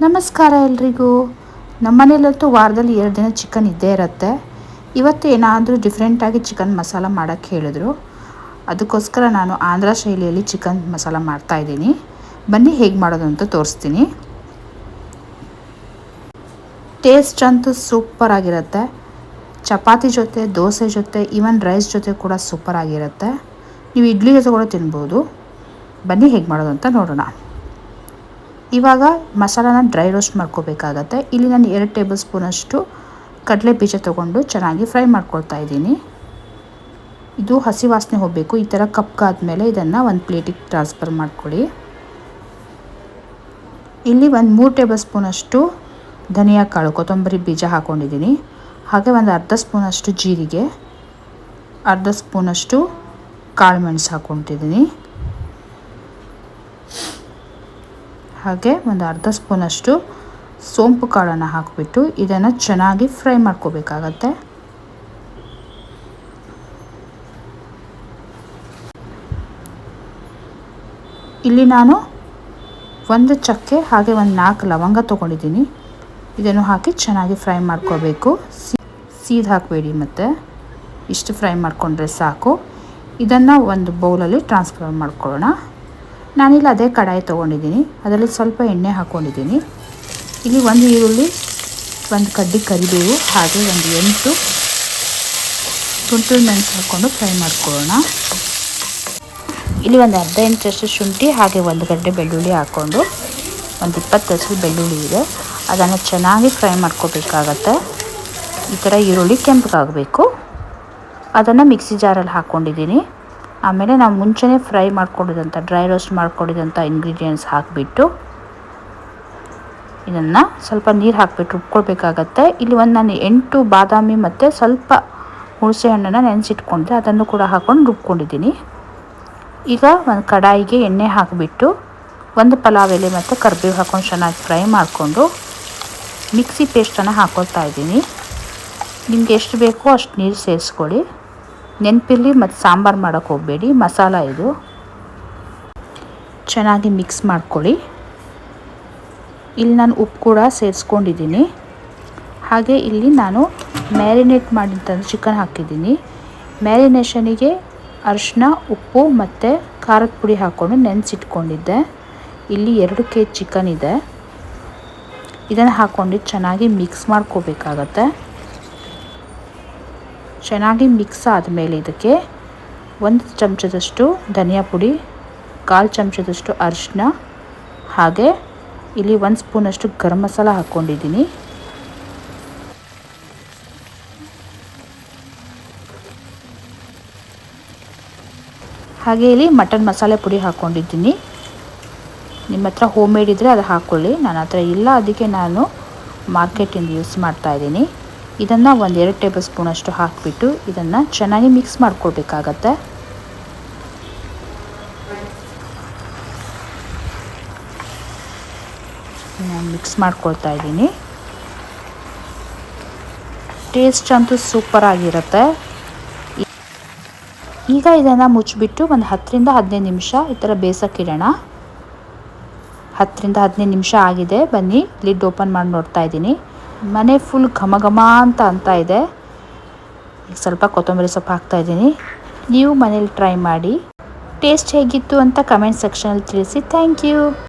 ನಮಸ್ಕಾರ ಎಲ್ರಿಗೂ. ನಮ್ಮನೇಲಂತೂ ವಾರದಲ್ಲಿ 2 ದಿನ ಚಿಕನ್ ಇದ್ದೇ ಇರುತ್ತೆ. ಇವತ್ತು ಏನಾದರೂ ಡಿಫ್ರೆಂಟಾಗಿ ಚಿಕನ್ ಮಸಾಲ ಮಾಡೋಕ್ಕೆ ಹೇಳಿದ್ರು. ಅದಕ್ಕೋಸ್ಕರ ನಾನು ಆಂಧ್ರ ಶೈಲಿಯಲ್ಲಿ ಚಿಕನ್ ಮಸಾಲ ಮಾಡ್ತಾಯಿದ್ದೀನಿ. ಬನ್ನಿ ಹೇಗೆ ಮಾಡೋದು ಅಂತ ತೋರಿಸ್ತೀನಿ. ಟೇಸ್ಟ್ ಅಂತೂ ಸೂಪರ್ ಆಗಿರುತ್ತೆ. ಚಪಾತಿ ಜೊತೆ, ದೋಸೆ ಜೊತೆ, ಈವನ್ ರೈಸ್ ಜೊತೆ ಕೂಡ ಸೂಪರ್ ಆಗಿರುತ್ತೆ. ನೀವು ಇಡ್ಲಿ ಜೊತೆ ಕೂಡ ತಿನ್ಬೋದು. ಬನ್ನಿ ಹೇಗೆ ಮಾಡೋದು ಅಂತ ನೋಡೋಣ. ಇವಾಗ ಮಸಾಲಾನ ಡ್ರೈ ರೋಸ್ಟ್ ಮಾಡ್ಕೋಬೇಕಾಗತ್ತೆ. ಇಲ್ಲಿ ನಾನು 2 ಟೇಬಲ್ ಸ್ಪೂನಷ್ಟು ಕಡಲೆ ಬೀಜ ತೊಗೊಂಡು ಚೆನ್ನಾಗಿ ಫ್ರೈ ಮಾಡ್ಕೊಳ್ತಾ ಇದ್ದೀನಿ. ಇದು ಹಸಿ ವಾಸನೆ ಹೋಗಬೇಕು. ಈ ಥರ ಕಪ್ಪಾದ್ಮೇಲೆ ಇದನ್ನು ಒಂದು ಪ್ಲೇಟಿಗೆ ಟ್ರಾನ್ಸ್ಫರ್ ಮಾಡ್ಕೊಳ್ಳಿ. ಇಲ್ಲಿ ಒಂದು 3 ಟೇಬಲ್ ಸ್ಪೂನಷ್ಟು ಧನಿಯಾ ಕಾಳು, ಕೊತ್ತಂಬರಿ ಬೀಜ ಹಾಕ್ಕೊಂಡಿದ್ದೀನಿ. ಹಾಗೆ ಒಂದು ಅರ್ಧ ಸ್ಪೂನಷ್ಟು ಜೀರಿಗೆ, ಅರ್ಧ ಸ್ಪೂನಷ್ಟು ಕಾಳು ಮೆಣಸು ಹಾಕ್ಕೊತಿದ್ದೀನಿ. ಹಾಗೆ ಒಂದು ಅರ್ಧ ಸ್ಪೂನಷ್ಟು ಸೋಂಪು ಕಾಳನ್ನು ಹಾಕಿಬಿಟ್ಟು ಇದನ್ನು ಚೆನ್ನಾಗಿ ಫ್ರೈ ಮಾಡ್ಕೋಬೇಕಾಗತ್ತೆ. ಇಲ್ಲಿ ನಾನು ಒಂದು ಚಕ್ಕೆ ಹಾಗೆ ಒಂದು 4 ಲವಂಗ ತೊಗೊಂಡಿದ್ದೀನಿ. ಇದನ್ನು ಹಾಕಿ ಚೆನ್ನಾಗಿ ಫ್ರೈ ಮಾಡ್ಕೋಬೇಕು. ಸೀದ್ ಹಾಕಬೇಡಿ, ಮತ್ತು ಇಷ್ಟು ಫ್ರೈ ಮಾಡಿಕೊಂಡ್ರೆ ಸಾಕು. ಇದನ್ನು ಒಂದು ಬೌಲಲ್ಲಿ ಟ್ರಾನ್ಸ್ಫರ್ ಮಾಡ್ಕೊಳ್ಳೋಣ. ನಾನಿಲ್ಲಿ ಅದೇ ಕಡಾಯಿ ತೊಗೊಂಡಿದ್ದೀನಿ. ಅದರಲ್ಲಿ ಸ್ವಲ್ಪ ಎಣ್ಣೆ ಹಾಕ್ಕೊಂಡಿದ್ದೀನಿ. ಇಲ್ಲಿ ಒಂದು ಈರುಳ್ಳಿ, ಒಂದು ಕಡ್ಡಿ ಕರಿಬೇವು, ಹಾಗೆ ಒಂದು 8 ತುಂಡು ಮೆಣಸು ಹಾಕ್ಕೊಂಡು ಫ್ರೈ ಮಾಡ್ಕೊಳ್ಳೋಣ. ಇಲ್ಲಿ ಒಂದು ಅರ್ಧ ಇಂಚಷ್ಟು ಶುಂಠಿ ಹಾಗೆ 1 ಗಡ್ಡೆ ಬೆಳ್ಳುಳ್ಳಿ ಹಾಕ್ಕೊಂಡು ಒಂದು 20 ಹಸಿರು ಬೆಳ್ಳುಳ್ಳಿ ಇದೆ, ಅದನ್ನು ಚೆನ್ನಾಗಿ ಫ್ರೈ ಮಾಡ್ಕೋಬೇಕಾಗತ್ತೆ. ಈ ಥರ ಈರುಳ್ಳಿ ಕೆಂಪಗಾಗಬೇಕು. ಅದನ್ನು ಮಿಕ್ಸಿ ಜಾರಲ್ಲಿ ಹಾಕ್ಕೊಂಡಿದ್ದೀನಿ. ಆಮೇಲೆ ನಾವು ಮುಂಚೆನೇ ಫ್ರೈ ಮಾಡ್ಕೊಂಡಿದ್ದಂಥ, ಡ್ರೈ ರೋಸ್ಟ್ ಮಾಡ್ಕೊಂಡಿದ್ದಂಥ ಇಂಗ್ರೀಡಿಯೆಂಟ್ಸ್ ಹಾಕಿಬಿಟ್ಟು ಇದನ್ನು ಸ್ವಲ್ಪ ನೀರು ಹಾಕಿಬಿಟ್ಟು ರುಬ್ಕೊಳ್ಬೇಕಾಗತ್ತೆ. ಇಲ್ಲಿ ನಾನು 8 ಬಾದಾಮಿ ಮತ್ತು ಸ್ವಲ್ಪ ಹುಣಸೆ ಹಣ್ಣನ್ನು ನೆನೆಸಿಟ್ಕೊಂಡಿದ್ದೆ, ಅದನ್ನು ಕೂಡ ಹಾಕ್ಕೊಂಡು ರುಬ್ಕೊಂಡಿದ್ದೀನಿ. ಈಗ ಒಂದು ಕಡಾಯಿಗೆ ಎಣ್ಣೆ ಹಾಕಿಬಿಟ್ಟು ಒಂದು ಪಲಾವ್ ಎಲೆ ಮತ್ತು ಕರಿಬೇವು ಹಾಕ್ಕೊಂಡು ಚೆನ್ನಾಗಿ ಫ್ರೈ ಮಾಡಿಕೊಂಡು ಮಿಕ್ಸಿ ಪೇಸ್ಟನ್ನು ಹಾಕ್ಕೊಳ್ತಾ ಇದ್ದೀನಿ. ನಿಮ್ಗೆ ಎಷ್ಟು ಬೇಕೋ ಅಷ್ಟು ನೀರು ಸೇರಿಸ್ಕೊಳ್ಳಿ. ನೆನಪಿರಲಿ, ಮತ್ತು ಸಾಂಬಾರು ಮಾಡೋಕ್ಕೆ ಹೋಗಬೇಡಿ, ಮಸಾಲ ಇದು. ಚೆನ್ನಾಗಿ ಮಿಕ್ಸ್ ಮಾಡ್ಕೊಳ್ಳಿ. ಇಲ್ಲಿ ನಾನು ಉಪ್ಪು ಕೂಡ ಸೇರಿಸ್ಕೊಂಡಿದ್ದೀನಿ. ಹಾಗೆ ಇಲ್ಲಿ ನಾನು ಮ್ಯಾರಿನೇಟ್ ಮಾಡಿದಂಥ ಚಿಕನ್ ಹಾಕಿದ್ದೀನಿ. ಮ್ಯಾರಿನೇಷನಿಗೆ ಅರಿಶಿನ, ಉಪ್ಪು ಮತ್ತು ಖಾರದ ಪುಡಿ ಹಾಕ್ಕೊಂಡು ನೆನೆಸಿಟ್ಕೊಂಡಿದ್ದೆ. ಇಲ್ಲಿ 2 kg ಚಿಕನ್ ಇದೆ. ಇದನ್ನು ಹಾಕ್ಕೊಂಡು ಚೆನ್ನಾಗಿ ಮಿಕ್ಸ್ ಮಾಡ್ಕೋಬೇಕಾಗತ್ತೆ. ಚೆನ್ನಾಗಿ ಮಿಕ್ಸ್ ಆದಮೇಲೆ ಇದಕ್ಕೆ 1 ಚಮಚದಷ್ಟು ಧನಿಯಾ ಪುಡಿ, 1/4 ಚಮಚದಷ್ಟು ಅರಿಶಿನ, ಹಾಗೆ ಇಲ್ಲಿ 1 ಸ್ಪೂನಷ್ಟು ಗರಂ ಮಸಾಲ ಹಾಕ್ಕೊಂಡಿದ್ದೀನಿ. ಹಾಗೆ ಇಲ್ಲಿ ಮಟನ್ ಮಸಾಲೆ ಪುಡಿ ಹಾಕ್ಕೊಂಡಿದ್ದೀನಿ. ನಿಮ್ಮ ಹತ್ರ ಹೋಮ್ ಮೇಡ್ ಇದ್ದರೆ ಅದು ಹಾಕ್ಕೊಳ್ಳಿ. ನನ್ನ ಹತ್ರ ಇಲ್ಲ, ಅದಕ್ಕೆ ನಾನು ಮಾರ್ಕೆಟಿಂದ ಯೂಸ್ ಮಾಡ್ತಾಯಿದ್ದೀನಿ. ಇದನ್ನು 1-2 ಟೇಬಲ್ ಸ್ಪೂನಷ್ಟು ಹಾಕಿಬಿಟ್ಟು ಇದನ್ನು ಚೆನ್ನಾಗಿ ಮಿಕ್ಸ್ ಮಾಡ್ಕೊಳ್ಬೇಕಾಗತ್ತೆ. ನಾನು ಮಿಕ್ಸ್ ಮಾಡ್ಕೊಳ್ತಾ ಇದ್ದೀನಿ. ಟೇಸ್ಟ್ ಅಂತೂ ಸೂಪರ್ ಆಗಿರುತ್ತೆ. ಈಗ ಇದನ್ನು ಮುಚ್ಚಿಬಿಟ್ಟು ಒಂದು 10-15 ನಿಮಿಷ ಈ ಥರ ಬೇಯಿಸೋಕ್ಕಿಡೋಣ. 10-15 ನಿಮಿಷ ಆಗಿದೆ. ಬನ್ನಿ ಲಿಡ್ ಓಪನ್ ಮಾಡಿ ನೋಡ್ತಾ ಇದ್ದೀನಿ. ಮನೆ ಫುಲ್ ಘಮ ಘಮ ಅಂತ ಇದೆ. ಈಗ ಸ್ವಲ್ಪ ಕೊತ್ತಂಬರಿ ಸೊಪ್ಪು ಹಾಕ್ತಾಯಿದ್ದೀನಿ. ನೀವು ಮನೇಲಿ ಟ್ರೈ ಮಾಡಿ. ಟೇಸ್ಟ್ ಹೇಗಿತ್ತು ಅಂತ ಕಮೆಂಟ್ ಸೆಕ್ಷನಲ್ಲಿ ತಿಳಿಸಿ. Thank you.